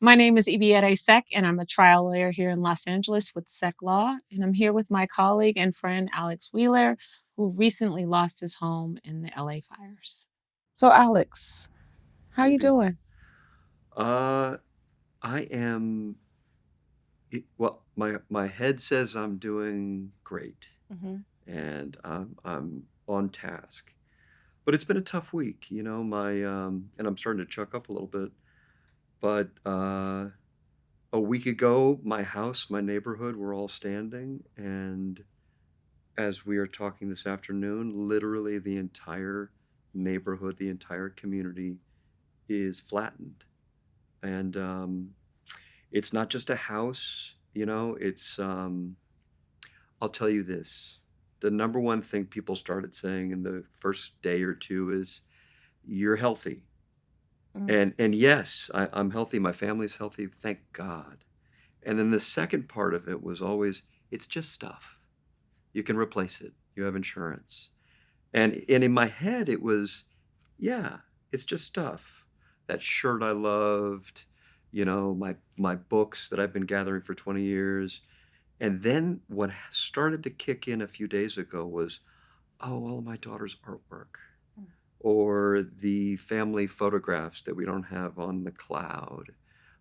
My name is Ibiere Sek, and I'm a trial lawyer here in Los Angeles with Sek Law. And I'm here with my colleague and friend Alex Wheeler, who recently lost his home in the LA fires. So, Alex, how you Maybe. doing? Uh, I am. Well, my head says I'm doing great, Hmm. and I'm on task. But it's been a tough week, and I'm starting to chuck up a little bit. But a week ago, my house, my neighborhood were all standing, and as we are talking this afternoon, literally the entire neighborhood, the entire community is flattened, and it's not just a house, I'll tell you this. The number one thing people started saying in the first day or two is, "You're healthy." Mm. And yes, I'm healthy, my family's healthy, thank God. And then the second part of it was always, "It's just stuff. You can replace it. You have insurance." And in my head it was, yeah, it's just stuff. That shirt I loved, my books that I've been gathering for 20 years. And then what started to kick in a few days ago was, oh, all of my daughter's artwork, or the family photographs that we don't have on the cloud,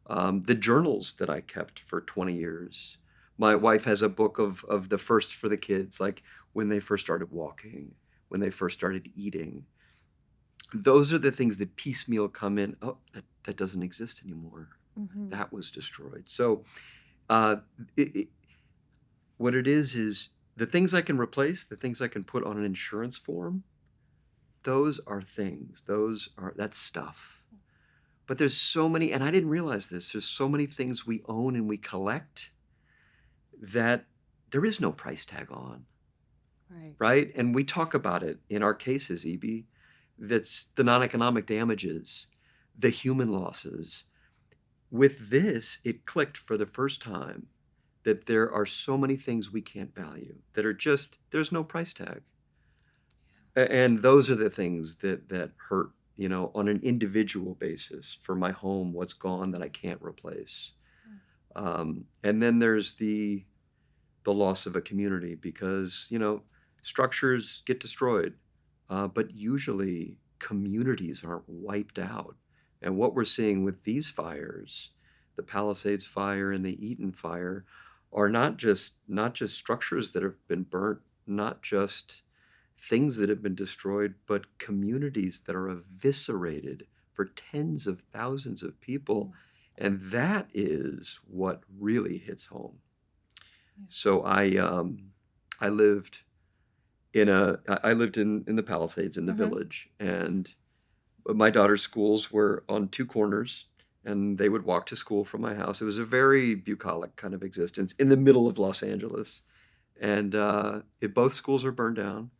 the journals that I kept for 20 years. My wife has a book of the first for the kids, like when they first started walking, when they first started eating. Those are the things that piecemeal come in. Oh, that doesn't exist anymore. Hmm. That was destroyed. So, uh, it, it, what it is the things I can replace, the things I can put on an insurance form, those are things. That's stuff. But there's so many, and I didn't realize this, there's so many things we own and we collect that there is no price tag on, Right. right? And we talk about it in our cases, EB. That's the non economic damages, the human losses. With this, it clicked for the first time that there are so many things we can't value that are just, there's no price tag. And those are the things that hurt, on an individual basis. For my home, what's gone that I can't replace. And then there's the loss of a community because structures get destroyed, but usually communities aren't wiped out. And what we're seeing with these fires, the Palisades fire and the Eaton fire, are not just structures that have been burnt, not just things that have been destroyed, but communities that are eviscerated for tens of thousands of people. And that is what really hits home. Yeah. So I lived in the Palisades in the Hmm. village, and my daughter's schools were on two corners, and they would walk to school from my house. It was a very bucolic kind of existence in the middle of Los Angeles, and if both schools are burned down,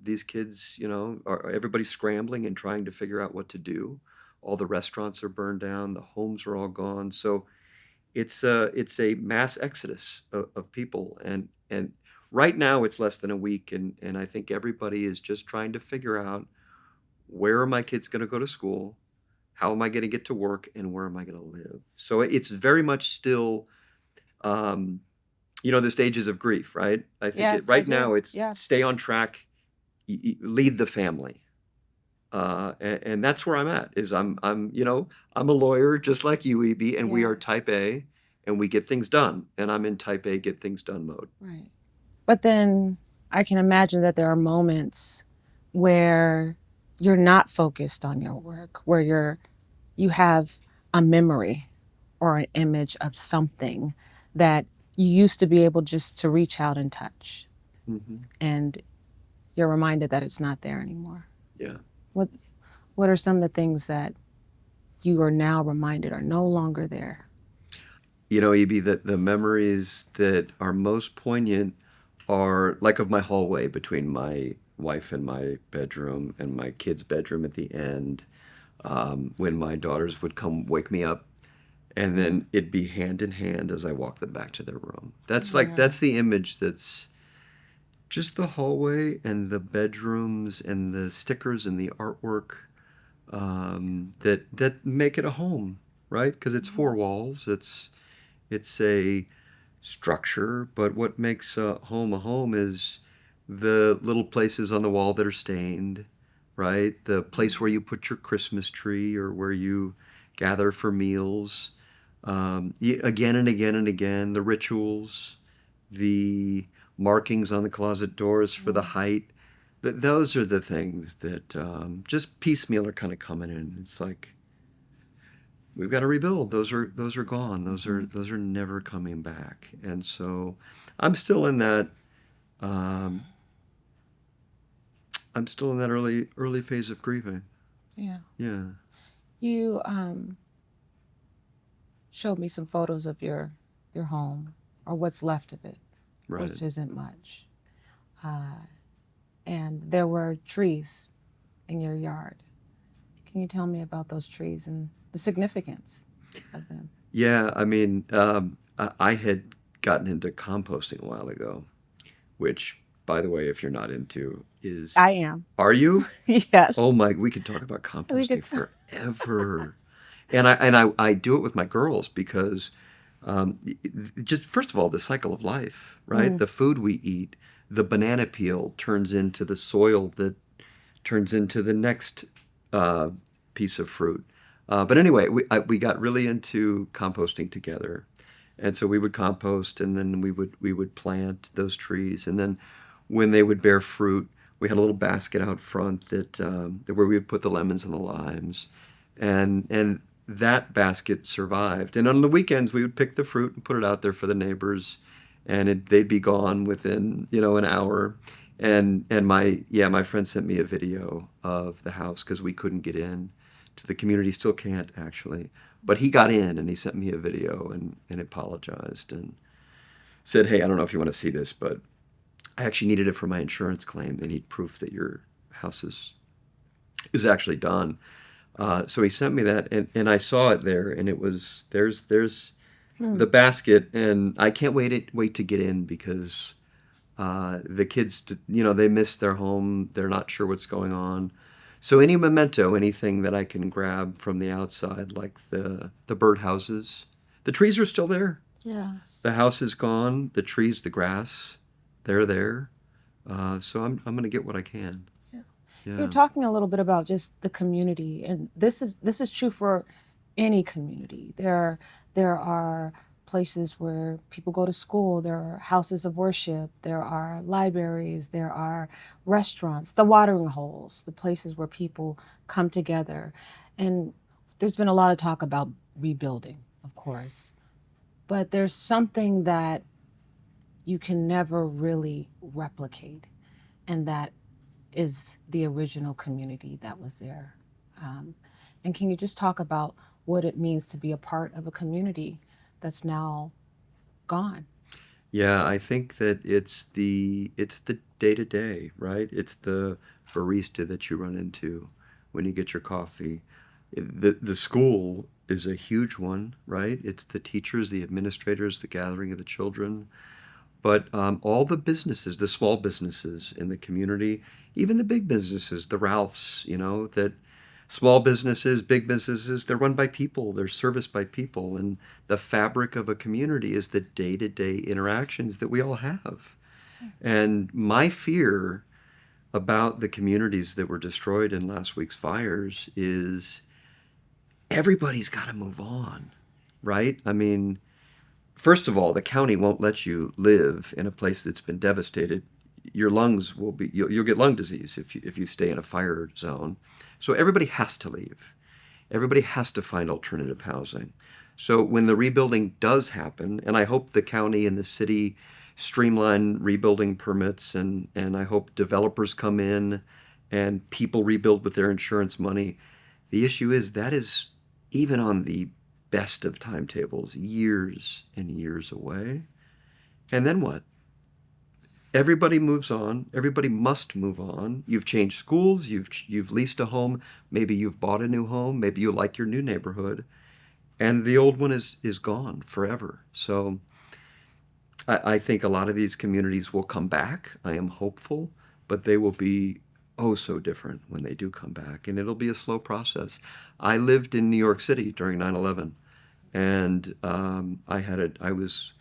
these kids, everybody's scrambling and trying to figure out what to do. All the restaurants are burned down, the homes are all gone. So it's a mass exodus of people, and right now it's less than a week, and I think everybody is just trying to figure out, where are my kids going to go to school, how am I going to get to work, and where am I going to live. So it's very much still, um, the stages of grief, right? I think Yes, I right do. now it's Yes. stay on track, lead the family. And that's where I'm at. Is I'm a lawyer just like you, EB, and we Yeah. are Type A, and we get things done. And I'm in Type A, get things done mode. Right. But then I can imagine that there are moments where you're not focused on your work, where you have a memory or an image of something that you used to be able just to reach out and touch, Hmm. and you're reminded that it's not there anymore. Yeah. What what are some of the things that you are now reminded are no longer there? EB, the memories that are most poignant are like of my hallway between my wife and my bedroom and my kid's bedroom at the end, when my daughters would come wake me up, and Mm. then it'd be hand in hand as I walk them back to their room. Yeah. That's the image. That's just the hallway and the bedrooms and the stickers and the artwork, that make it a home, right? Because it's four walls. It's a structure, but what makes a home is the little places on the wall that are stained, right? The place where you put your Christmas tree or where you gather for meals. Again and again and again, the rituals, the markings on the closet doors for the height. Those are the things that just piecemeal are kind of coming in. It's like we've got to rebuild. Those are gone. Those are never coming back. And so I'm still in that um, I'm still in that early phase of grieving. Yeah. Yeah. You showed me some photos of your home, or what's left of it, Right. which isn't much. And there were trees in your yard. Can you tell me about those trees and the significance of them? Yeah. I mean, I had gotten into composting a while ago, which, by the way, if you're not into, is I am. are you? Yes. Oh my, we could talk about We could composting tell. forever. And I do it with my girls because just first of all, the cycle of life, right? The food we eat, the banana peel turns into the soil that turns into the next uh, piece of fruit. But anyway, we got really into composting together, and so we would compost, and then we would plant those trees, and then when they would bear fruit, we had a little basket out front where we would put the lemons and the limes, and that basket survived. And on the weekends, we would pick the fruit and put it out there for the neighbors, and they'd be gone within an hour. And my friend sent me a video of the house because we couldn't get in to the community. Still can't actually, but he got in and he sent me a video and apologized and said, "Hey, I don't know if you want to see this, but I actually needed it for my insurance claim. They need proof that your house is actually done." So he sent me that, and I saw it there, and it was there's the basket, and I can't wait to get in because the kids, they miss their home. They're not sure what's going on. So any memento, anything that I can grab from the outside, like the birdhouses, the trees are still there. Yes. The house is gone. The trees, the grass, they're there. So I'm gonna get what I can. Yeah. Yeah. You're talking a little bit about just the community, and this is true for any community. There are places where people go to school. There are houses of worship. There are libraries. There are restaurants, the watering holes, the places where people come together. And there's been a lot of talk about rebuilding, of course, but there's something that you can never really replicate, and that is the original community that was there. Um, and can you just talk about what it means to be a part of a community that's now gone? Yeah, I think that it's the day to day, right? It's the barista that you run into when you get your coffee. The school is a huge one, right? It's the teachers, the administrators, the gathering of the children. But all the businesses, the small businesses in the community, even the big businesses, the Ralphs, that small businesses, big businesses, they're run by people, they're serviced by people. And the fabric of a community is the day to day interactions that we all have. And my fear about the communities that were destroyed in last week's fires is everybody's got to move on, right? I mean, first of all, the county won't let you live in a place that's been devastated. Your lungs you'll get lung disease if you stay in a fire zone. So everybody has to leave. Everybody has to find alternative housing. So when the rebuilding does happen, and I hope the county and the city streamline rebuilding permits, and I hope developers come in and people rebuild with their insurance money. The issue is that is, even on the best of timetables, years and years away. And then what? Everybody moves on. Everybody must move on. You've changed schools. You've leased a home. Maybe you've bought a new home. Maybe you like your new neighborhood, and the old one is gone forever. So I think a lot of these communities will come back. I am hopeful, but they will be oh so different when they do come back, and it'll be a slow process. I lived in New York City during 9/11. and I was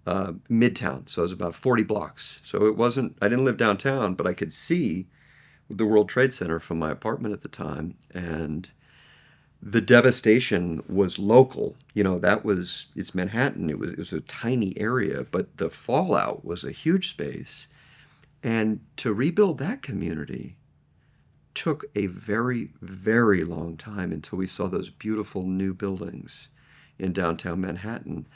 midtown, so it was about 40 blocks. So it wasn't, I didn't live downtown, but I could see the World Trade Center from my apartment at the time, and the devastation was local. It's Manhattan. It was a tiny area, but the fallout was a huge space. And to rebuild that community took a very, very long time until we saw those beautiful new buildings in downtown Manhattan.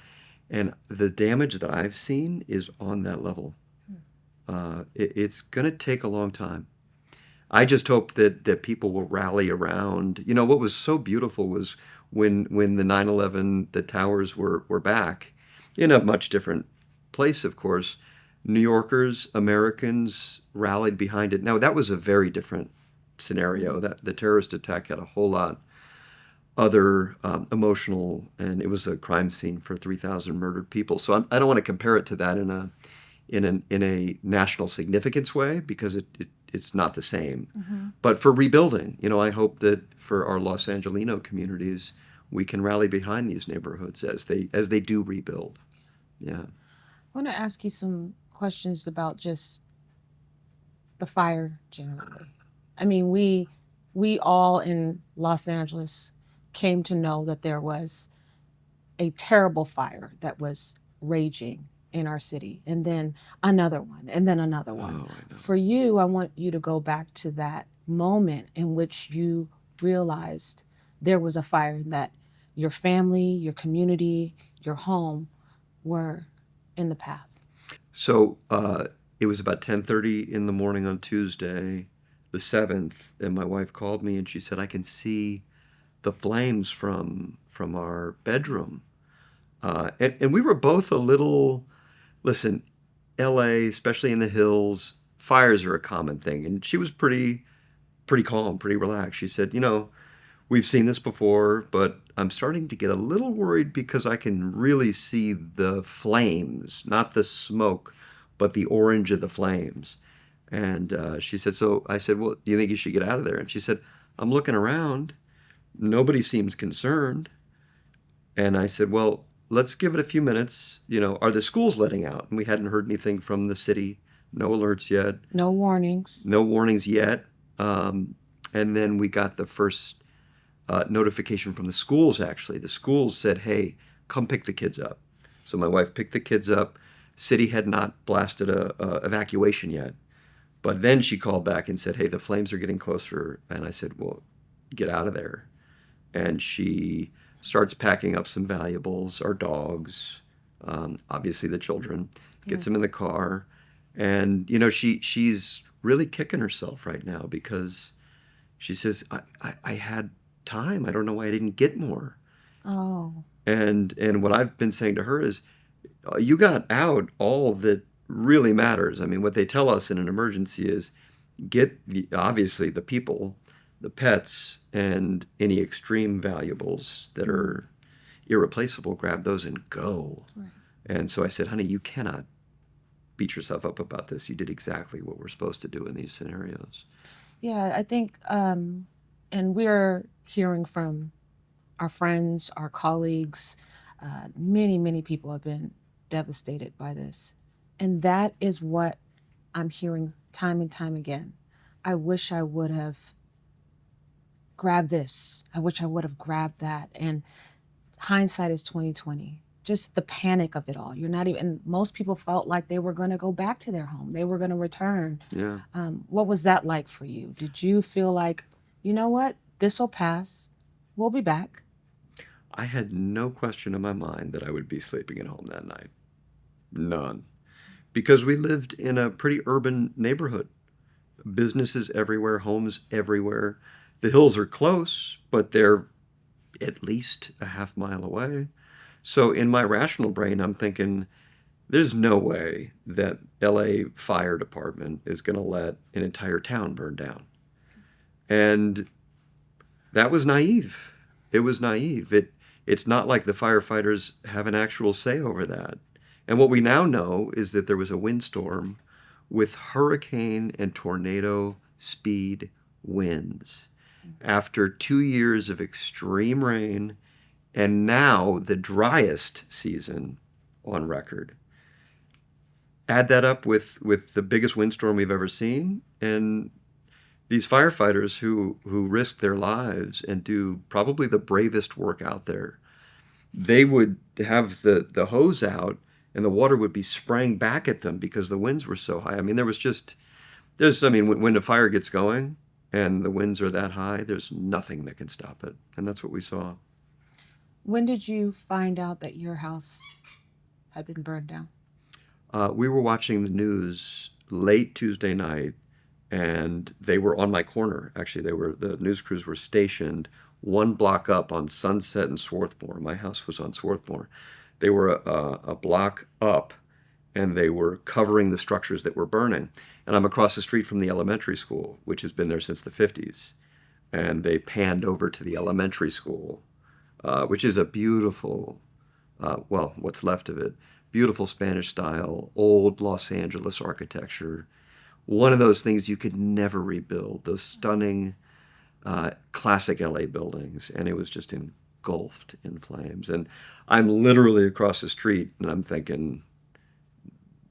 And the damage that I've seen is on that level. It's going to take a long time. I just hope that people will rally around. What was so beautiful was when the 9/11, the towers were back in a much different place, of course. New Yorkers, Americans rallied behind it. Now, that was a very different scenario. That the terrorist attack had a whole lot other emotional, and it was a crime scene for 3,000 murdered people. So I don't want to compare it to that in a national significance way, because it's not the same. Mm-hmm. But for rebuilding, I hope that for our Los Angelino communities, we can rally behind these neighborhoods as they do rebuild. Yeah. I want to ask you some questions about just the fire generally. I mean, we all in Los Angeles came to know that there was a terrible fire that was raging in our city, and then another one, and then another one. Oh, I know. For you, I want you to go back to that moment in which you realized there was a fire, that your family, your community, your home were in the path. So it was about 10:30 in the morning on Tuesday, the 7th, and my wife called me and she said, I can see the flames from our bedroom. And we were both a little, listen, LA, especially in the hills, fires are a common thing. And she was pretty calm, pretty relaxed. She said, we've seen this before, but I'm starting to get a little worried because I can really see the flames, not the smoke, but the orange of the flames. And she said, so I said, well, do you think you should get out of there? And she said, I'm looking around. Nobody seems concerned. And I said, well, let's give it a few minutes. Are the schools letting out? And we hadn't heard anything from the city. No alerts yet. No warnings. No warnings yet. And then we got the first notification from the schools, actually. The schools said, hey, come pick the kids up. So my wife picked the kids up. City had not blasted a evacuation yet. But then she called back and said, hey, the flames are getting closer. And I said, well, get out of there. And she starts packing up some valuables, our dogs, obviously the children, gets them in the car. And, she's really kicking herself right now because she says, I had time. I don't know why I didn't get more. Oh. And what I've been saying to her is, you got out all that really matters. I mean, what they tell us in an emergency is get obviously the people, the pets, and any extreme valuables that are irreplaceable, grab those and go. Right. And so I said, honey, you cannot beat yourself up about this. You did exactly what we're supposed to do in these scenarios. Yeah, I think, and we're hearing from our friends, our colleagues, many, many people have been devastated by this. And that is what I'm hearing time and time again. I wish I would have grabbed this. I wish I would have grabbed that. And hindsight is 2020. Just the panic of it all. You're not even, most people felt like they were going to go back to their home. They were going to return. Yeah. What was that like for you? Did you feel like, you know what, this will pass. We'll be back. I had no question in my mind that I would be sleeping at home that night. None. Because we lived in a pretty urban neighborhood. Businesses everywhere, homes everywhere. The hills are close, but they're at least a half mile away. So in my rational brain, I'm thinking, there's no way that LA Fire Department is going to let an entire town burn down. And that was naive. It was naive. It's not like the firefighters have an actual say over that. And what we now know is that there was a windstorm with hurricane and tornado speed winds. After 2 years of extreme rain And now the driest season on record. Add that up with the biggest windstorm we've ever seen, and these firefighters who risk their lives and do probably the bravest work out there, they would have the hose out and the water would be spraying back at them because the winds were so high. I mean, I mean, when a fire gets going and the winds are that high, there's nothing that can stop it. And that's what we saw. When did you find out that your house had been burned down? We were watching the news late Tuesday night, and they were on my corner. Actually, the news crews were stationed one block up on Sunset and Swarthmore. My house was on Swarthmore. They were a block up, and they were covering the structures that were burning. And I'm across the street from the elementary school, which has been there since the 50s. And they panned over to the elementary school, which is a beautiful, well, what's left of it, beautiful Spanish style, old Los Angeles architecture. One of those things you could never rebuild, those stunning classic LA buildings. And it was just engulfed in flames. And I'm literally across the street and I'm thinking,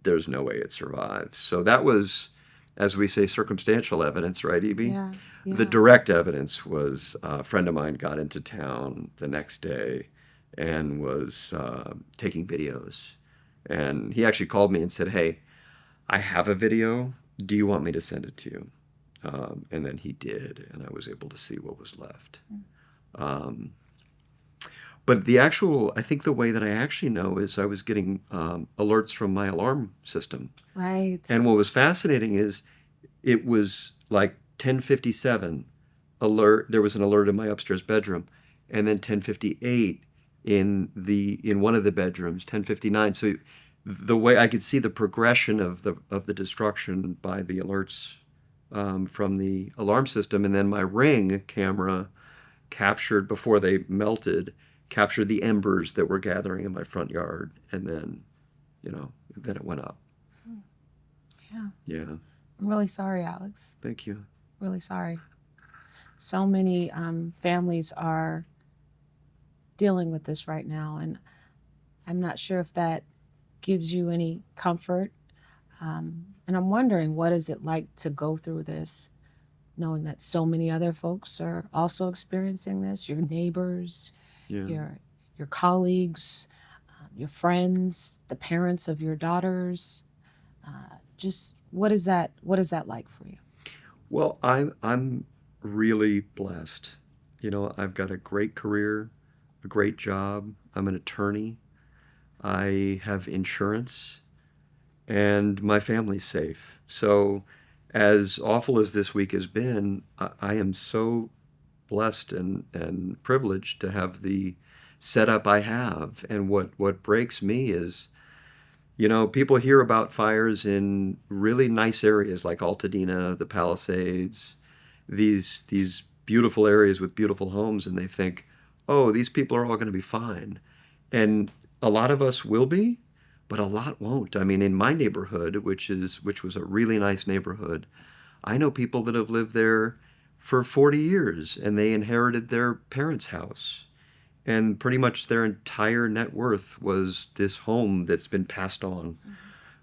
there's no way it survives. So that was, as we say, circumstantial evidence, right, Evie? Yeah, The yeah. direct evidence was a friend of mine got into town the next day and was taking videos. And he actually called me and said, "Hey, I have a video. Do you want me to send it to you?" And then he did, and I was able to see what was left. Um, but I think the way that I actually know is I was getting alerts from my alarm system. Right. And what was fascinating is it was like 10:57 alert. There was an alert in my upstairs bedroom, and then 10:58 in one of the bedrooms, 10:59. So the way I could see the progression of the destruction by the alerts from the alarm system, and then my Ring camera captured before they melted, captured the embers that were gathering in my front yard, and then, then it went up. Yeah. Yeah. I'm really sorry, Alex. Thank you. Really sorry. So many families are dealing with this right now, and I'm not sure if that gives you any comfort. And I'm wondering, what is it like to go through this, knowing that so many other folks are also experiencing this? Your neighbors, Yeah. your colleagues, your friends, the parents of your daughters. Just what is that like for you? Well, I'm really blessed. I've got a great career, a great job. I'm an attorney. I have insurance, and my family's safe. So, as awful as this week has been, I am so blessed and privileged to have the setup I have. And what breaks me is, people hear about fires in really nice areas like Altadena, the Palisades, these beautiful areas with beautiful homes, and they think, oh, these people are all going to be fine. And a lot of us will be, but a lot won't. I mean, in my neighborhood, which was a really nice neighborhood, I know people that have lived there for 40 years and they inherited their parents' house. And pretty much their entire net worth was this home that's been passed on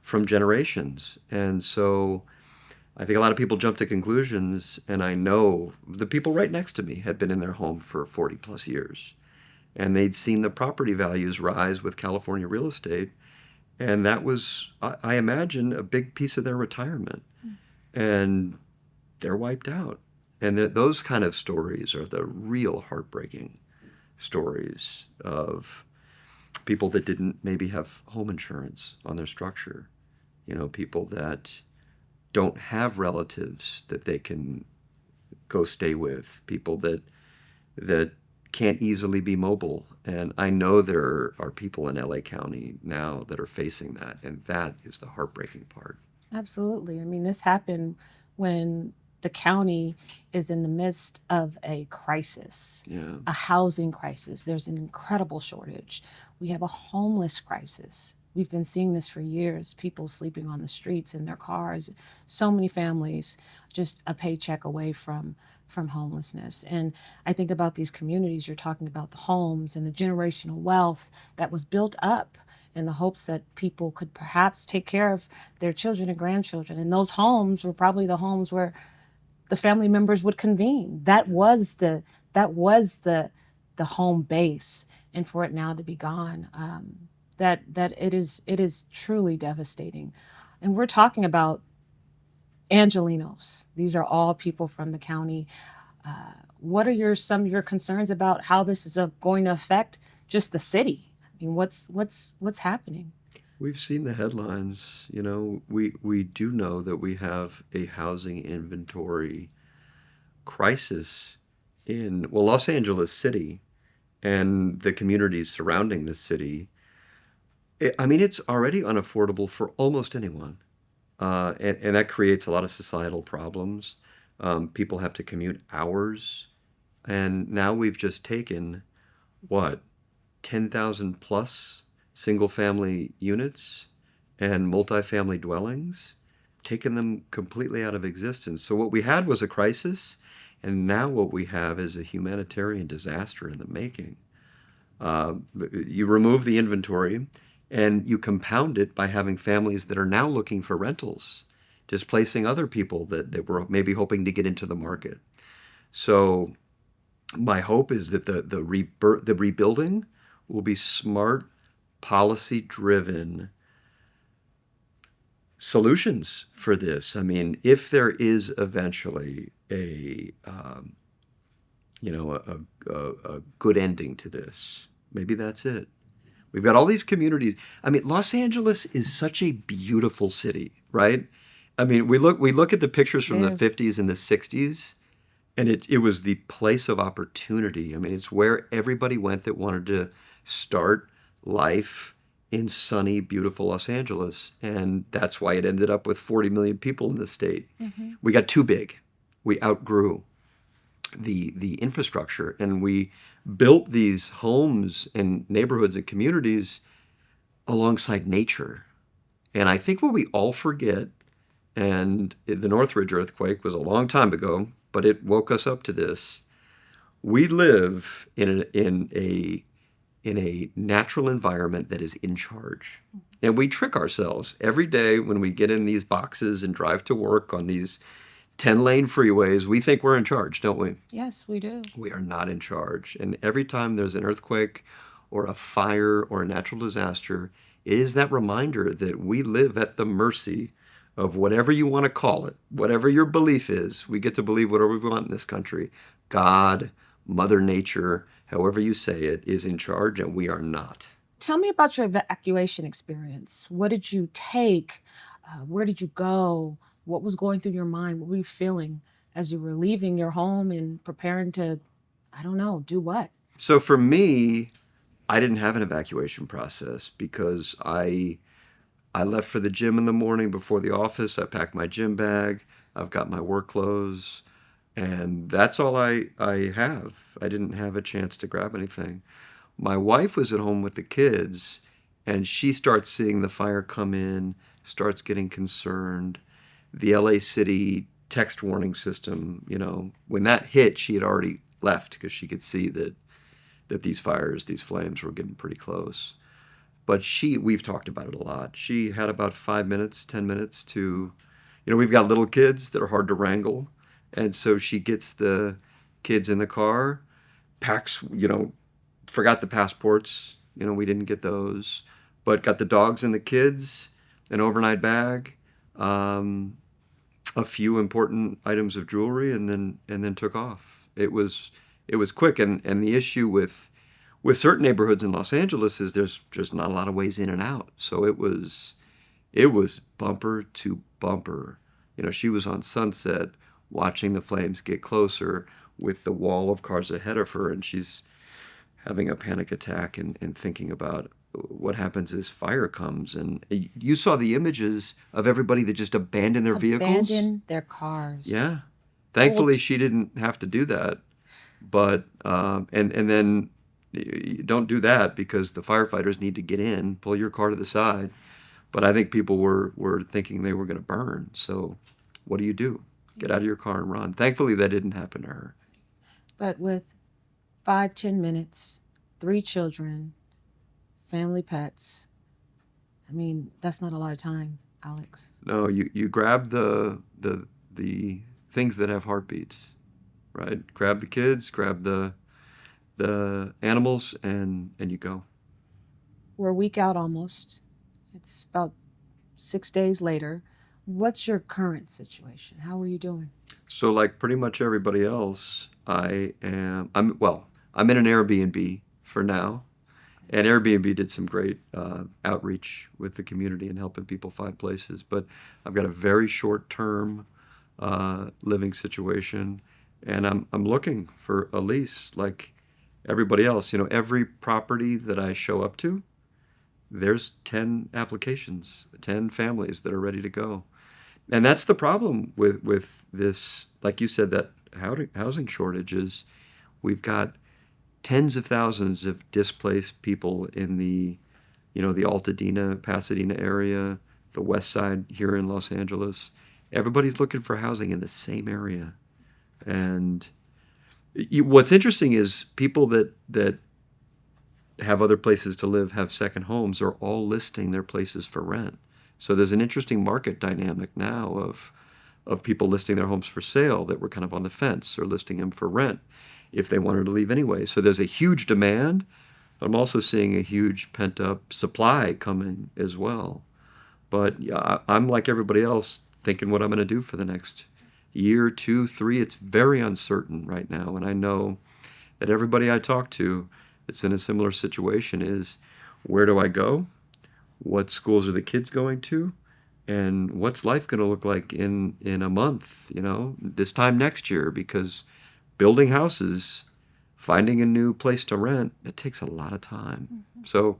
from generations. And so I think a lot of people jump to conclusions, and I know the people right next to me had been in their home for 40 plus years. And they'd seen the property values rise with California real estate. And that was, I imagine, a big piece of their retirement. And they're wiped out. And those kind of stories are the real heartbreaking stories of people that didn't maybe have home insurance on their structure. People that don't have relatives that they can go stay with, people that can't easily be mobile. And I know there are people in LA County now that are facing that, and that is the heartbreaking part. Absolutely. I mean, this happened when the county is in the midst of a crisis, Yeah. a housing crisis. There's an incredible shortage. We have a homeless crisis. We've been seeing this for years, people sleeping on the streets in their cars. So many families just a paycheck away from from homelessness. And I think about these communities, you're talking about the homes and the generational wealth that was built up in the hopes that people could perhaps take care of their children and grandchildren. And those homes were probably the homes where the family members would convene. That was the home base. And for it now to be gone, that it is truly devastating. And we're talking about Angelinos. These are all people from the county. What are some of your concerns about how this is going to affect just the city? I mean, what's happening? We've seen the headlines. We do know that we have a housing inventory crisis in, well, Los Angeles City and the communities surrounding the city. I mean, it's already unaffordable for almost anyone. And that creates a lot of societal problems. People have to commute hours. And now we've just taken, what, 10,000 plus single family units and multifamily dwellings, taken them completely out of existence. So what we had was a crisis, and now what we have is a humanitarian disaster in the making. You remove the inventory and you compound it by having families that are now looking for rentals, displacing other people that were maybe hoping to get into the market. So my hope is that the rebuilding will be smart, policy-driven solutions for this. I mean, if there is eventually a good ending to this, maybe that's it. We've got all these communities. I mean, Los Angeles is such a beautiful city, right? I mean, we look at the pictures from the Yes. 50s and the 60s, and it was the place of opportunity. I mean, it's where everybody went that wanted to start life in sunny, beautiful Los Angeles. And that's why it ended up with 40 million people in the state. Mm-hmm. We got too big. We outgrew the infrastructure, and we built these homes and neighborhoods and communities alongside nature. And I think what we all forget, and the Northridge earthquake was a long time ago, but it woke us up to this. We live in a natural environment that is in charge. And we trick ourselves every day when we get in these boxes and drive to work on these 10-lane freeways. We think we're in charge, don't we? Yes, we do. We are not in charge. And every time there's an earthquake or a fire or a natural disaster, it is that reminder that we live at the mercy of whatever you want to call it, whatever your belief is. We get to believe whatever we want in this country. God, Mother Nature, however you say it, is in charge, and we are not. Tell me about your evacuation experience. What did you take? Where did you go? What was going through your mind? What were you feeling as you were leaving your home and preparing to, I don't know, do what? So for me, I didn't have an evacuation process because I left for the gym in the morning before the office. I packed my gym bag. I've got my work clothes. And that's all I have. I didn't have a chance to grab anything. My wife was at home with the kids, and she starts seeing the fire come in, starts getting concerned. The LA City text warning system, when that hit, she had already left because she could see that these flames were getting pretty close. But we've talked about it a lot. She had about 5 minutes, 10 minutes to, we've got little kids that are hard to wrangle. And so she gets the kids in the car, packs, forgot the passports. We didn't get those, but got the dogs and the kids, an overnight bag, a few important items of jewelry, and then took off. It was quick, and the issue with certain neighborhoods in Los Angeles is there's just not a lot of ways in and out. So it was bumper to bumper. She was on Sunset watching the flames get closer with the wall of cars ahead of her, and she's having a panic attack and thinking about what happens as fire comes. And you saw the images of everybody that just abandoned their vehicles. Abandon their cars. Yeah. Thankfully, she didn't have to do that. But, and then you don't do that because the firefighters need to get in, pull your car to the side. But I think people were thinking they were going to burn. So what do you do? Get out of your car and run. Thankfully, that didn't happen to her. But with 5, 10 minutes, 3 children, family pets, I mean, that's not a lot of time, Alex. No, you grab the things that have heartbeats, right? Grab the kids, grab the animals, and you go. We're a week out almost. It's about 6 days later. What's your current situation? How are you doing? So like pretty much everybody else, I'm in an Airbnb for now. And Airbnb did some great outreach with the community and helping people find places. But I've got a very short term living situation, and I'm looking for a lease like everybody else. You know, every property that I show up to, there's 10 applications, 10 families that are ready to go. And that's the problem with this, like you said, that housing shortage is we've got tens of thousands of displaced people in the Altadena, Pasadena area, the west side here in Los Angeles. Everybody's looking for housing in the same area. And what's interesting is people that have other places to live, have second homes, are all listing their places for rent. So there's an interesting market dynamic now of people listing their homes for sale that were kind of on the fence or listing them for rent if they wanted to leave anyway. So there's a huge demand, but I'm also seeing a huge pent up supply coming as well. But yeah, I'm like everybody else thinking what I'm going to do for the next year, 2, 3. It's very uncertain right now. And I know that everybody I talk to that's in a similar situation is, where do I go? What schools are the kids going to? And what's life going to look like in a month, this time next year? Because building houses, finding a new place to rent, it takes a lot of time. Mm-hmm. So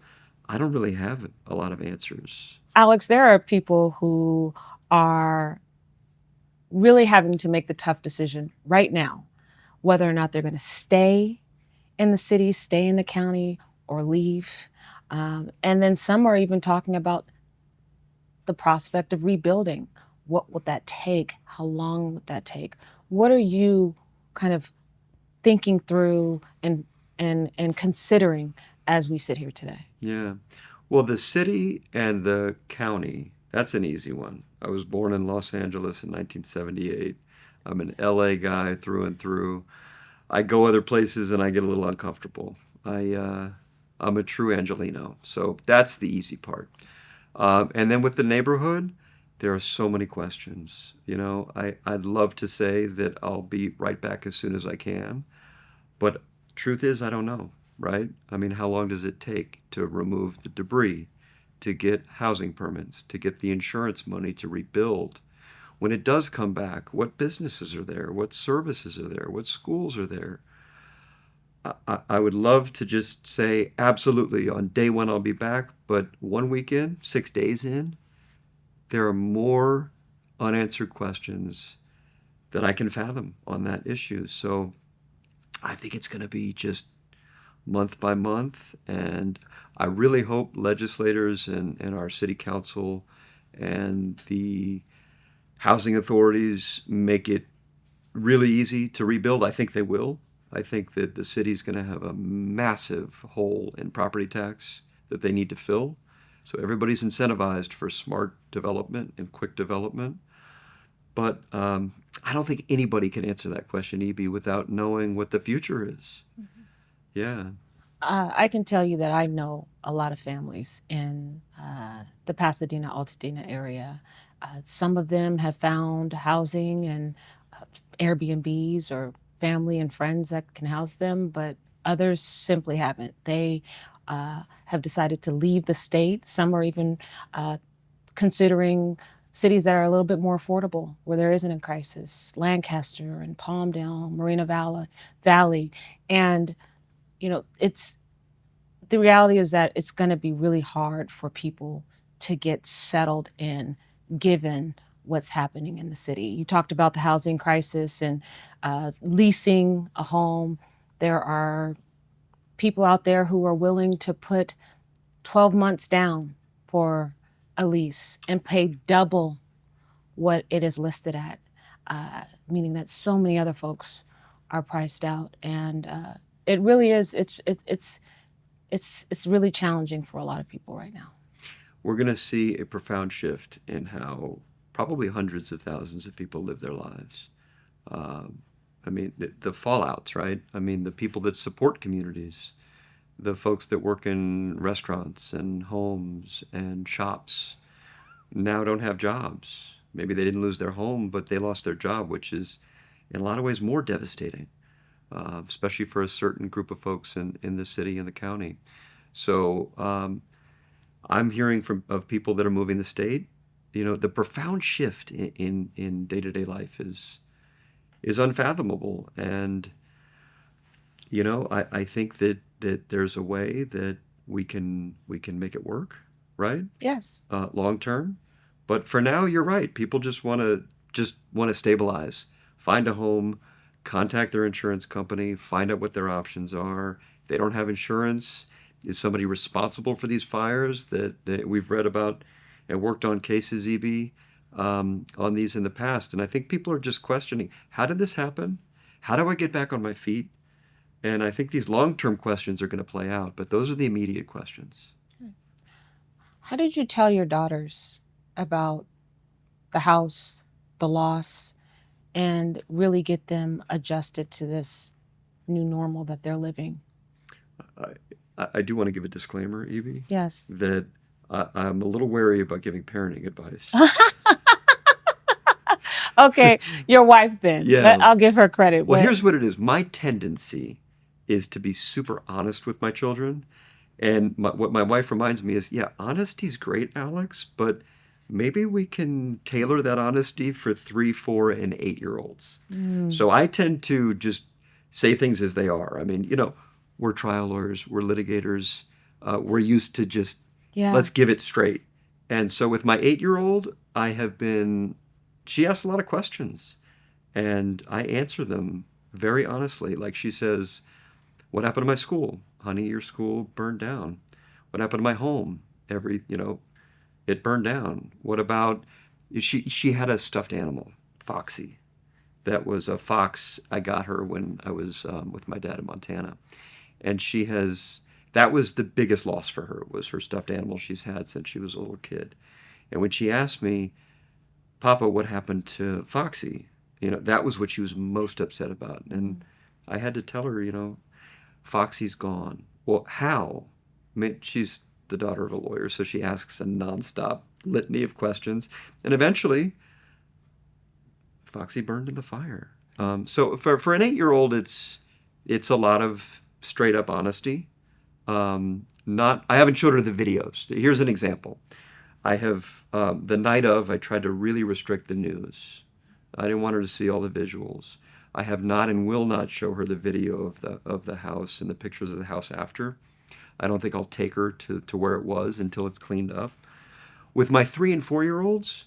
I don't really have a lot of answers. Alex, there are people who are really having to make the tough decision right now, whether or not they're going to stay in the city, stay in the county, or leave. And then some are even talking about the prospect of rebuilding. What would that take? How long would that take? What are you kind of thinking through and considering as we sit here today? Yeah. Well, the city and the county, that's an easy one. I was born in Los Angeles in 1978. I'm an LA guy through and through. I go other places and I get a little uncomfortable. I'm a true Angelino, so that's the easy part. And then with the neighborhood, there are so many questions. I'd love to say that I'll be right back as soon as I can, but truth is, I don't know, right? I mean, how long does it take to remove the debris, to get housing permits, to get the insurance money to rebuild? When it does come back, what businesses are there? What services are there? What schools are there? I would love to just say, absolutely, on day one I'll be back, but 1 week in, 6 days in, there are more unanswered questions that I can fathom on that issue. So I think it's going to be just month by month, and I really hope legislators and our city council and the housing authorities make it really easy to rebuild. I think they will. I think that the city's going to have a massive hole in property tax that they need to fill. So everybody's incentivized for smart development and quick development. But I don't think anybody can answer that question, E.B., without knowing what the future is. Mm-hmm. Yeah. I can tell you that I know a lot of families in the Pasadena, Altadena area. Some of them have found housing and Airbnbs or family and friends that can house them, but others simply haven't. They have decided to leave the state. Some are even considering cities that are a little bit more affordable, where there isn't a crisis, Lancaster and Palmdale, Moreno Valley. And, the reality is that it's going to be really hard for people to get settled in, given what's happening in the city. You talked about the housing crisis and leasing a home. There are people out there who are willing to put 12 months down for a lease and pay double what it is listed at. meaning that so many other folks are priced out. And it really is, it's really challenging for a lot of people right now. We're going to see a profound shift in how probably hundreds of thousands of people live their lives. Um, I mean, the fallouts, right? I mean, the people that support communities, the folks that work in restaurants and homes and shops now don't have jobs. Maybe they didn't lose their home, but they lost their job, which is in a lot of ways more devastating, especially for a certain group of folks in the city and the county. So I'm hearing of people that are moving the state. You know, the profound shift in day-to-day life is unfathomable. And, you know, I think that there's a way that we can make it work, right? Yes. Long term. But for now, you're right. People just want to stabilize, find a home, contact their insurance company, find out what their options are. If they don't have insurance, is somebody responsible for these fires that we've read about and worked on cases, EB, on these in the past? And I think people are just questioning, how did this happen? How do I get back on my feet? And I think these long-term questions are going to play out, but those are the immediate questions. How did you tell your daughters about the house, the loss, and really get them adjusted to this new normal that they're living? I do want to give a disclaimer, Evie, Yes. that I'm a little wary about giving parenting advice. Okay, your wife then. Yeah. I'll give her credit. Well, but here's what it is. My tendency is to be super honest with my children. And what my wife reminds me is, yeah, honesty's great, Alex, but maybe we can tailor that honesty for 3, 4, and 8-year-olds. So I tend to just say things as they are. I mean, you know, we're trial lawyers, we're litigators, we're used to just yeah. let's give it straight. And so with my 8-year-old, she asks a lot of questions, and I answer them very honestly. Like she says, what happened to my school? Honey, your school burned down. What happened to my home? It burned down. What about, she had a stuffed animal, Foxy. That was a fox I got her when I was with my dad in Montana. And that was the biggest loss for her, was her stuffed animal she's had since she was a little kid. And when she asked me, Papa, what happened to Foxy? That was what she was most upset about. And I had to tell her, Foxy's gone. Well, how? I mean, she's the daughter of a lawyer, so she asks a nonstop litany of questions. And eventually, Foxy burned in the fire. So for an 8-year-old, it's a lot of straight up honesty. I haven't showed her the videos. Here's an example. I have the night of, I tried to really restrict the news. I didn't want her to see all the visuals. I have not and will not show her the video of the house and the pictures of the house after. I don't think I'll take her to where it was until it's cleaned up. With my 3 and 4-year-olds,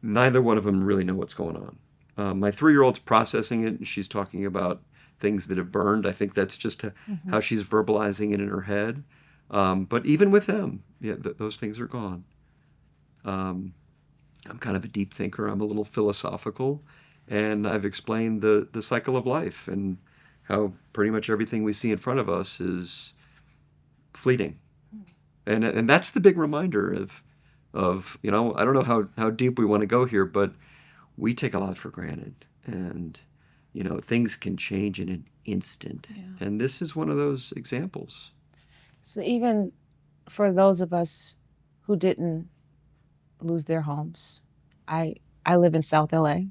neither one of them really know what's going on. My 3-year-old's processing it, and she's talking about things that have burned. I think that's just how she's verbalizing it in her head. But even with them, yeah, those things are gone. I'm kind of a deep thinker. I'm a little philosophical. And I've explained the cycle of life and how pretty much everything we see in front of us is fleeting. And that's the big reminder of I don't know how deep we want to go here, but we take a lot for granted. And, things can change in an instant. Yeah. And this is one of those examples. So even for those of us who didn't lose their homes, I live in South LA.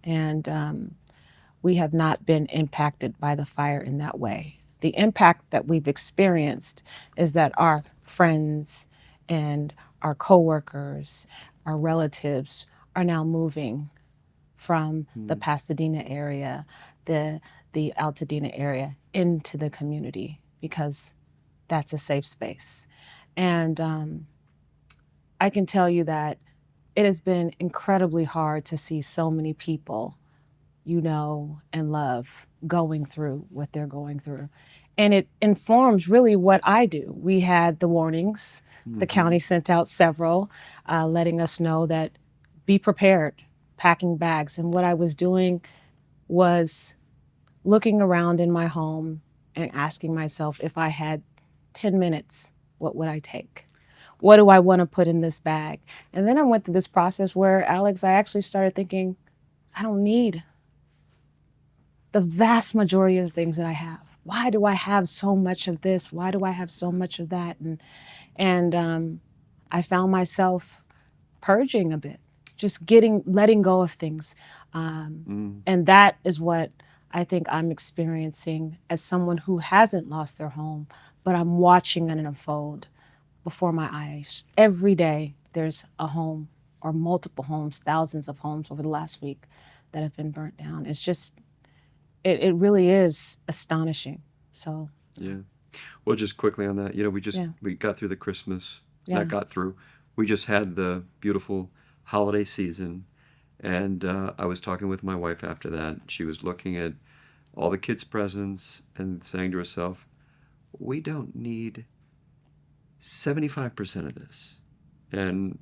And we have not been impacted by the fire in that way. The impact that we've experienced is that our friends and our coworkers, our relatives are now moving from the Pasadena area, the Altadena area into the community because that's a safe space. And I can tell you that it has been incredibly hard to see so many people and love going through what they're going through. And it informs really what I do. We had the warnings. The county sent out several letting us know that be prepared. packing bags. And what I was doing was looking around in my home and asking myself, if I had 10 minutes, what would I take? What do I want to put in this bag? And then I went through this process where, Alex, I actually started thinking, I don't need the vast majority of the things that I have. Why do I have so much of this? Why do I have so much of that? And I found myself purging a bit, just letting go of things. And that is what I think I'm experiencing as someone who hasn't lost their home, but I'm watching it unfold before my eyes. Every day there's a home or multiple homes, thousands of homes over the last week that have been burnt down. It's just, it really is astonishing. So Yeah. Well, just quickly on that, we got through the Christmas, we just had the beautiful holiday season. And I was talking with my wife after that. She was looking at all the kids' presents and saying to herself, we don't need 75% of this. And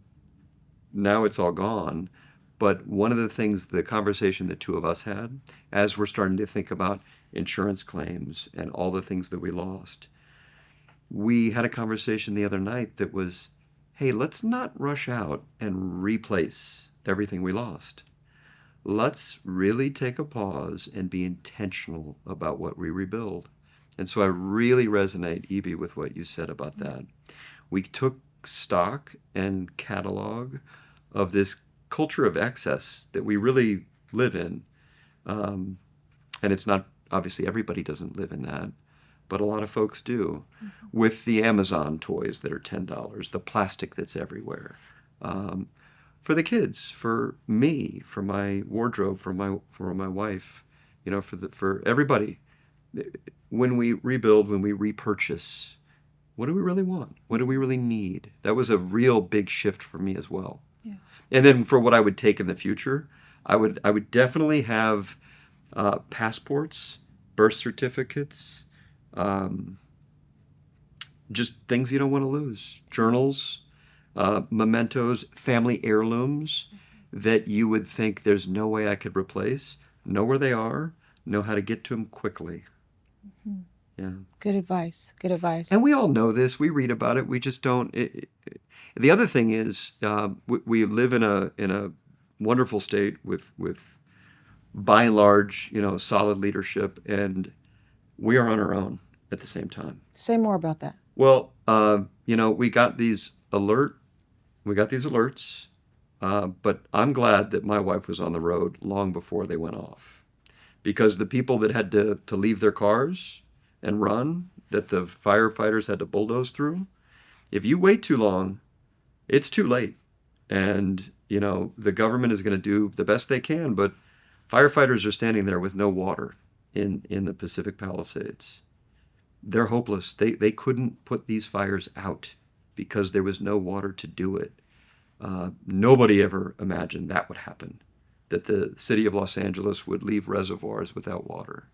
now it's all gone. But one of the things, the conversation the two of us had, as we're starting to think about insurance claims and all the things that we lost, we had a conversation the other night that was, hey, let's not rush out and replace everything we lost. Let's really take a pause and be intentional about what we rebuild. And so I really resonate, Evie, with what you said about that. We took stock and catalog of this culture of excess that we really live in. And it's not, obviously, everybody doesn't live in that, but a lot of folks do. With the Amazon toys that are $10, the plastic that's everywhere. For the kids, for me, for my wardrobe, for my wife, for everybody. When we rebuild, when we repurchase, what do we really want? What do we really need? That was a real big shift for me as well. Yeah. And then for what I would take in the future, I would definitely have passports, birth certificates, just things you don't want to lose, journals, mementos, family heirlooms that you would think there's no way I could replace. Know where they are, know how to get to them quickly. Mm-hmm. Yeah. Good advice. Good advice. And we all know this. We read about it. We just don't. The other thing is, we live in a wonderful state with by and large, solid leadership, and we are on our own at the same time. Say more about that. Well, we got these alerts, but I'm glad that my wife was on the road long before they went off, because the people that had to leave their cars and run, that the firefighters had to bulldoze through, if you wait too long, it's too late. And, the government is going to do the best they can, but firefighters are standing there with no water in the Pacific Palisades. They're hopeless. They couldn't put these fires out because there was no water to do it. Nobody ever imagined that would happen, that the city of Los Angeles would leave reservoirs without water.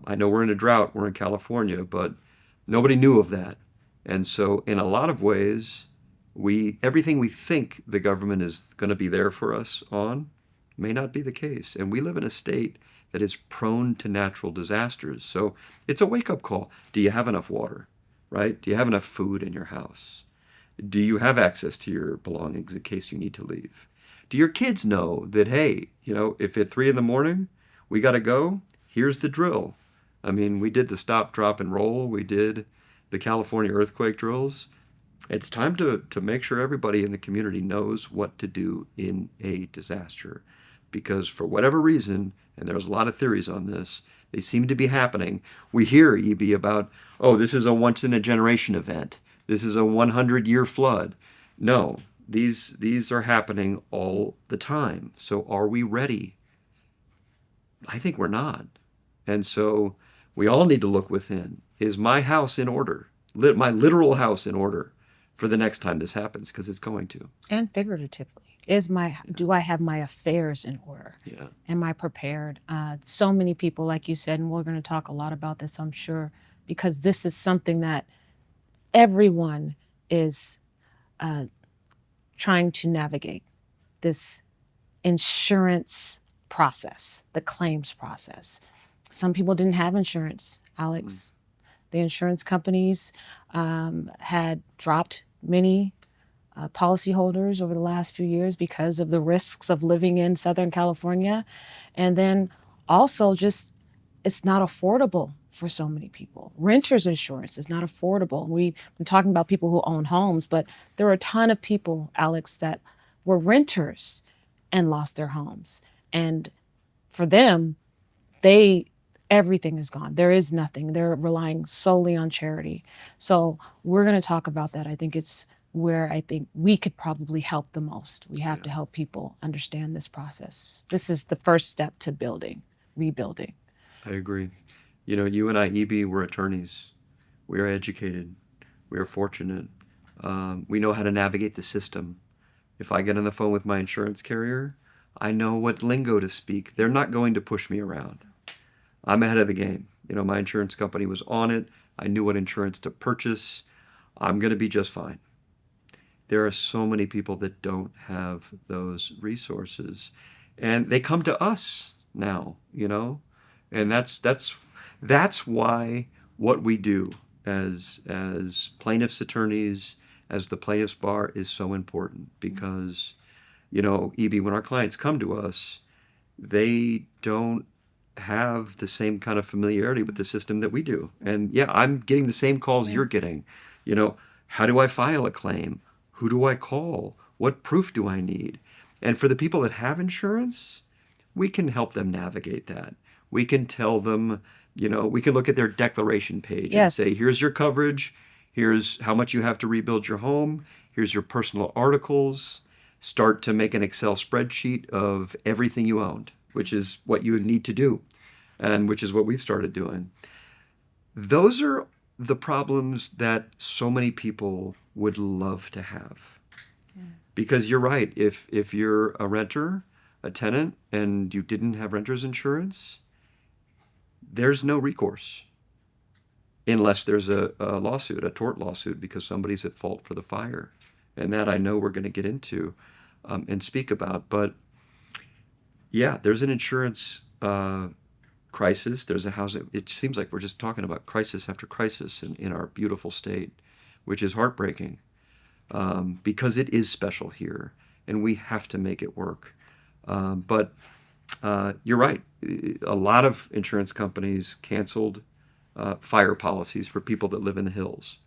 I know we're in a drought, we're in California, but nobody knew of that. And so in a lot of ways, everything we think the government is going to be there for us on may not be the case. And we live in a state that is prone to natural disasters. So it's a wake-up call. Do you have enough water, right? Do you have enough food in your house? Do you have access to your belongings in case you need to leave? Do your kids know that, hey, if at 3 a.m. we got to go, here's the drill. I mean, we did the stop, drop, and roll. We did the California earthquake drills. It's time to make sure everybody in the community knows what to do in a disaster. Because for whatever reason, and there's a lot of theories on this, they seem to be happening. We hear, EB, about, this is a once-in-a-generation event. This is a 100-year flood. No, these are happening all the time. So are we ready? I think we're not. And so we all need to look within. Is my house in order? My literal house in order for the next time this happens? Because it's going to. And figuratively. Do I have my affairs in order? Yeah. Am I prepared? So many people, like you said, and we're going to talk a lot about this, I'm sure, because this is something that everyone is trying to navigate, this insurance process, the claims process. Some people didn't have insurance, Alex. The insurance companies had dropped many policyholders over the last few years because of the risks of living in Southern California. And then also just it's not affordable for so many people. Renters insurance is not affordable. We've been talking about people who own homes, but there are a ton of people, Alex, that were renters and lost their homes. And for them, everything is gone. There is nothing. They're relying solely on charity. So we're going to talk about that. I think it's where I think we could probably help the most. We have to help people understand this process. This is the first step to rebuilding. I agree. You know, you and I, EB, we're attorneys. We are educated. We are fortunate. We know how to navigate the system. If I get on the phone with my insurance carrier, I know what lingo to speak. They're not going to push me around. I'm ahead of the game. You know, my insurance company was on it. I knew what insurance to purchase. I'm going to be just fine. There are so many people that don't have those resources, and they come to us now, you know, and that's why what we do as plaintiffs' attorneys, as the plaintiffs' bar, is so important. Because, you know, EB, when our clients come to us, they don't have the same kind of familiarity with the system that we do. And yeah, I'm getting the same calls you're getting. You know, how do I file a claim? Who do I call? What proof do I need? And for the people that have insurance, we can help them navigate that. We can tell them, you know, we can look at their declaration page and say, here's your coverage. Here's how much you have to rebuild your home. Here's your personal articles. Start to make an Excel spreadsheet of everything you owned, which is what you need to do, and which is what we've started doing. Those are the problems that so many people would love to have. Because you're right, if you're a renter, a tenant, and you didn't have renter's insurance, there's no recourse unless there's a lawsuit, a tort lawsuit, because somebody's at fault for the fire. And that I know we're going to get into and speak about. But yeah, there's an insurance crisis. There's a housing. It seems like we're just talking about crisis after crisis in our beautiful state, which is heartbreaking because it is special here, and we have to make it work. But you're right. A lot of insurance companies canceled fire policies for people that live in the hills.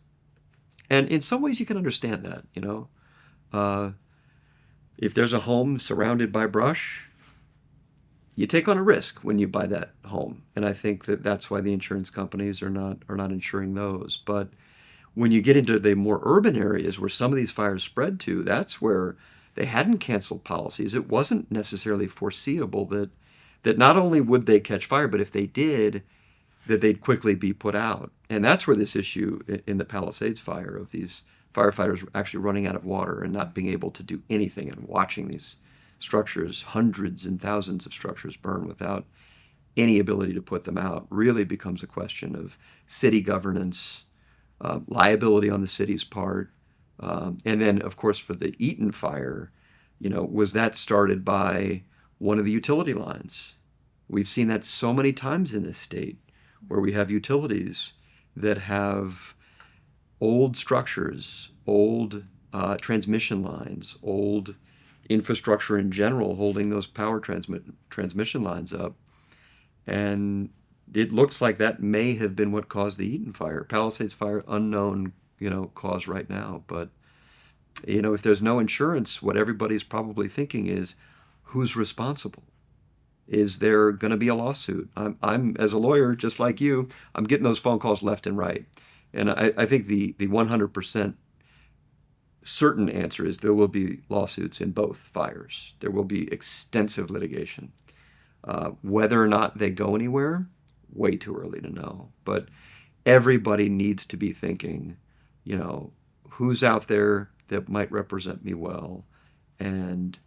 And in some ways, you can understand that, you know. If there's a home surrounded by brush, you take on a risk when you buy that home. And I think that that's why the insurance companies are not insuring those. But when you get into the more urban areas where some of these fires spread to, that's where they hadn't canceled policies. It wasn't necessarily foreseeable that not only would they catch fire, but if they did, that they'd quickly be put out. And that's where this issue in the Palisades fire of these firefighters actually running out of water and not being able to do anything and watching these structures, hundreds and thousands of structures burn without any ability to put them out, really becomes a question of city governance, liability on the city's part. And then, of course, for the Eaton fire, you know, was that started by one of the utility lines? We've seen that so many times in this state where we have utilities that have old structures, old transmission lines, old infrastructure in general holding those power transmission lines up. And it looks like that may have been what caused the Eaton fire. Palisades fire, unknown, you know, cause right now. But, you know, if there's no insurance, what everybody's probably thinking is, who's responsible? Is there going to be a lawsuit? I'm, as a lawyer, just like you, I'm getting those phone calls left and right. And I think the 100% certain answer is there will be lawsuits in both fires. There will be extensive litigation. Whether or not they go anywhere, way too early to know. But everybody needs to be thinking, you know, who's out there that might represent me well, and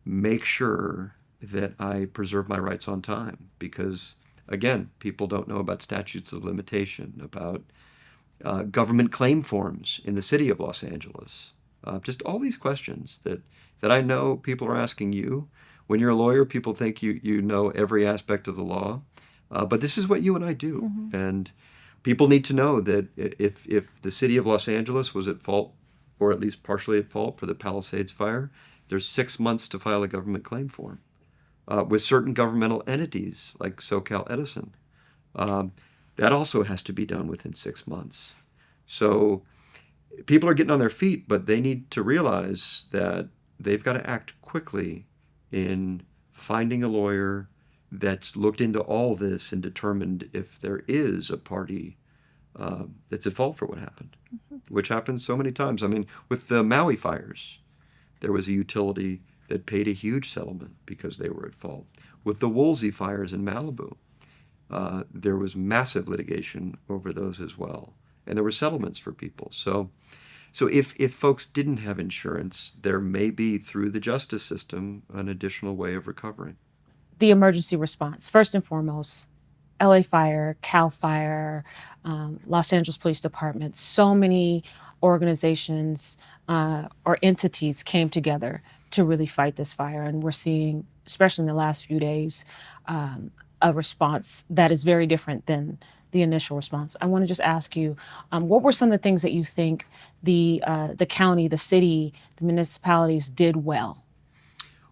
make sure that I preserve my rights on time. Because, again, people don't know about statutes of limitation, about government claim forms in the city of Los Angeles. Just all these questions that I know people are asking you. When you're a lawyer, people think you know every aspect of the law, but this is what you and I do. Mm-hmm. And people need to know that if the city of Los Angeles was at fault, or at least partially at fault, for the Palisades fire, there's 6 months to file a government claim form. With certain governmental entities like SoCal Edison, um, that also has to be done within 6 months. So people are getting on their feet, but they need to realize that they've got to act quickly in finding a lawyer that's looked into all this and determined if there is a party that's at fault for what happened, which happens so many times. I mean, with the Maui fires, there was a utility that paid a huge settlement because they were at fault. With the Woolsey fires in Malibu, there was massive litigation over those as well, and there were settlements for people. So if folks didn't have insurance, there may be, through the justice system, an additional way of recovering. The emergency response, first and foremost, LA Fire, Cal Fire, Los Angeles Police Department, so many organizations or entities came together to really fight this fire. And we're seeing, especially in the last few days, a response that is very different than the initial response. I want to just ask you, what were some of the things that you think the county, the city, the municipalities did well?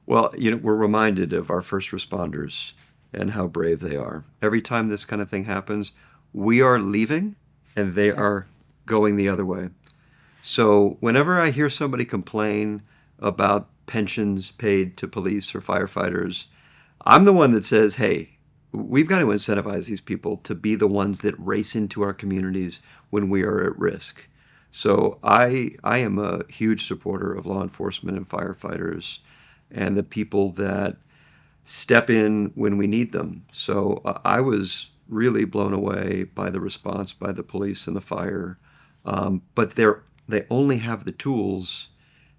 Well, we're reminded of our first responders and how brave they are. Every time this kind of thing happens, we are leaving and they are going the other way. So whenever I hear somebody complain about pensions paid to police or firefighters, I'm the one that says, hey, we've got to incentivize these people to be the ones that race into our communities when we are at risk. So I am a huge supporter of law enforcement and firefighters and the people that step in when we need them. So I was really blown away by the response by the police and the fire. But they only have the tools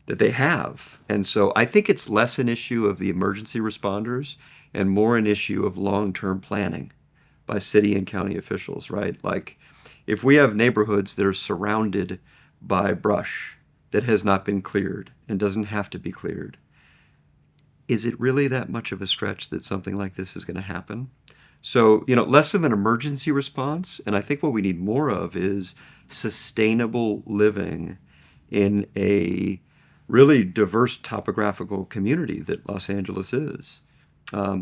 that they have. And so I think it's less an issue of the emergency responders and more an issue of long-term planning by city and county officials, right? Like if we have neighborhoods that are surrounded by brush that has not been cleared and doesn't have to be cleared, is it really that much of a stretch that something like this is going to happen? So, less of an emergency response, and I think what we need more of is sustainable living in a really diverse topographical community that Los Angeles is.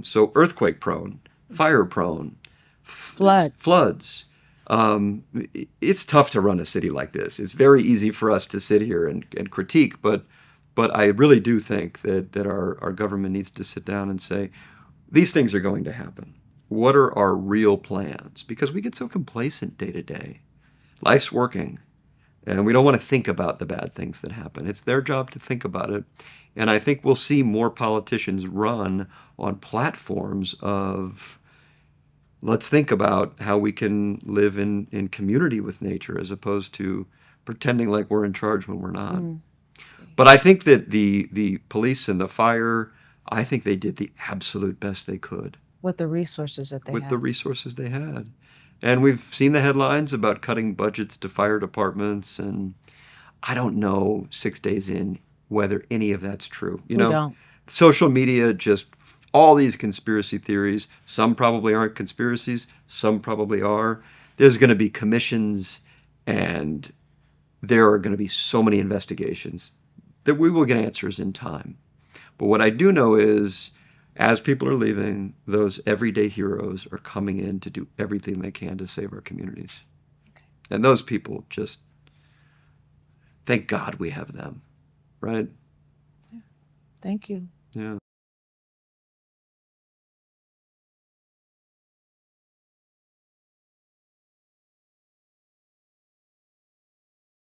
So earthquake prone, fire prone, floods. It's tough to run a city like this. It's very easy for us to sit here and critique, but I really do think that our government needs to sit down and say, these things are going to happen. What are our real plans? Because we get so complacent day to day. Life's working, and we don't want to think about the bad things that happen. It's their job to think about it. And I think we'll see more politicians run on platforms of, let's think about how we can live in community with nature as opposed to pretending like we're in charge when we're not. But I think that the police and the fire, I think they did the absolute best they could. With the resources that they With had. the resources they had. And we've seen the headlines about cutting budgets to fire departments, and I don't know 6 days in whether any of that's true. We don't. Social media, just all these conspiracy theories. Some probably aren't conspiracies. Some probably are. There's going to be commissions, and there are going to be so many investigations that we will get answers in time. But what I do know is, as people are leaving, those everyday heroes are coming in to do everything they can to save our communities. And those people just, thank God we have them, right? Thank you. Yeah.